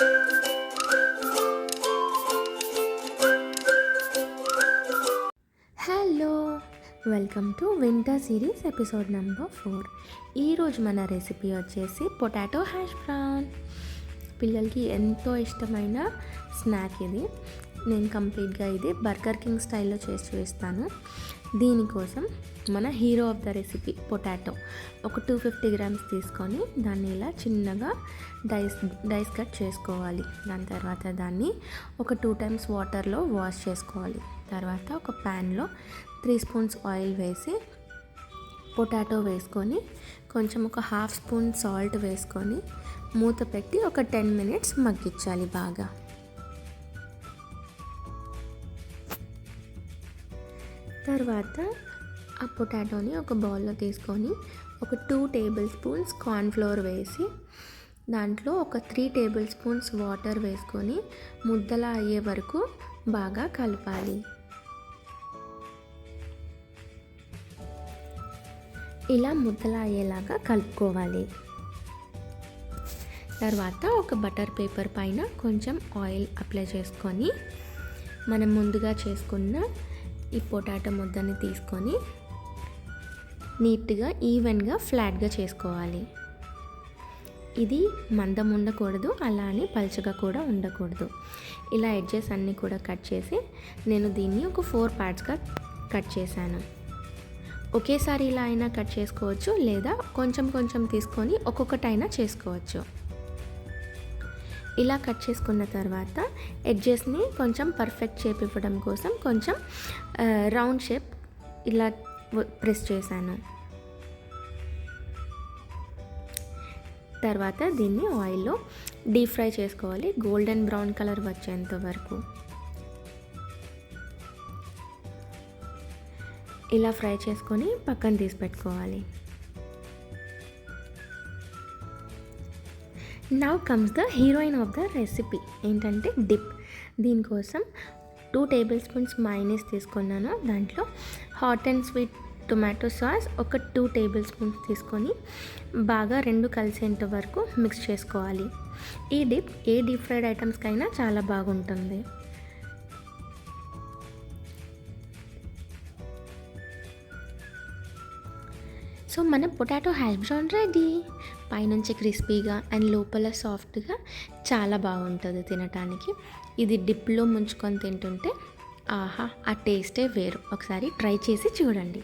Hello, welcome to winter series episode number 4. ఈరోజు మన recipe వచ్చేసి పొటాటో హ్యాష్ బ్రౌన్. పిల్లలకి ఎంతో ఇష్టమైన స్నాక్ ఇది. నేను కంప్లీట్గా ఇది బర్గర్ కింగ్ స్టైల్లో చేసి చూపిస్తాను. దీనికోసం మన hero of the recipe potato ఒక 250 గ్రామ్స్ తీసుకొని దాన్ని ఇలా చిన్నగా డైస్ కట్ చేసుకోవాలి. దాని తర్వాత దాన్ని ఒక 2 టైమ్స్ వాటర్లో వాష్ చేసుకోవాలి. తర్వాత ఒక ప్యాన్లో 3 స్పూన్స్ ఆయిల్ వేసి పొటాటో వేసుకొని కొంచెం ఒక 1/2 స్పూన్ సాల్ట్ వేసుకొని మూత పెట్టి ఒక 10 మినిట్స్ మగ్గించాలి బాగా. తర్వాత ఆ పొటాటోని ఒక బౌల్లో తీసుకొని ఒక 2 టేబుల్ స్పూన్స్ కార్న్ఫ్లోర్ వేసి దాంట్లో ఒక 3 టేబుల్ స్పూన్స్ వాటర్ వేసుకొని ముద్దలా అయ్యే వరకు బాగా కలపాలి. ఇలా ముద్దలా అయ్యేలాగా కలుపుకోవాలి. తర్వాత ఒక బటర్ పేపర్ పైన కొంచెం ఆయిల్ అప్లై చేసుకొని మనం ముందుగా చేసుకున్న ఈ పొటాటో ముద్దని తీసుకొని నీట్గా ఈవెన్గా ఫ్లాట్గా చేసుకోవాలి. ఇది మందం ఉండకూడదు, అలా అని పలుచగా కూడా ఉండకూడదు. ఇలా ఎడ్జెస్ అన్నీ కూడా కట్ చేసి నేను దీన్ని ఒక 4 పార్ట్స్గా కట్ చేశాను. ఒకేసారి ఇలా అయినా కట్ చేసుకోవచ్చు, లేదా కొంచెం కొంచెం తీసుకొని ఒక్కొక్కటైనా చేసుకోవచ్చు. ఇలా కట్ చేసుకున్న తర్వాత ఎడ్జెస్ని కొంచెం పర్ఫెక్ట్ షేప్ ఇవ్వడం కోసం కొంచెం రౌండ్ షేప్ ఇలా ప్రెస్ చేశాను. తర్వాత దీన్ని ఆయిల్లో డీప్ ఫ్రై చేసుకోవాలి, గోల్డెన్ బ్రౌన్ కలర్ వచ్చేంత వరకు. ఇలా ఫ్రై చేసుకొని పక్కన తీసి పెట్టుకోవాలి. Now comes the heroine of the recipe, ఏంటంటే డిప్. దీనికోసం 2 టేబుల్ స్పూన్స్ మైనీస్ తీసుకున్నాను. దాంట్లో hot and sweet tomato sauce ఒక 2 టేబుల్ స్పూన్స్ తీసుకొని బాగా 2 కలిసేంత వరకు మిక్స్ చేసుకోవాలి. ఈ డిప్ ఏ డీప్ ఫ్రైడ్ ఐటమ్స్కైనా చాలా బాగుంటుంది. సో మన పొటాటో హ్యాష్ బ్రౌన్ రెడీ. పైనుంచి క్రిస్పీగా అండ్ లోపల సాఫ్ట్గా చాలా బాగుంటుంది తినటానికి. ఇది డిప్లో ముంచుకొని తింటుంటే ఆహా, ఆ టేస్టే వేరు. ఒకసారి ట్రై చేసి చూడండి.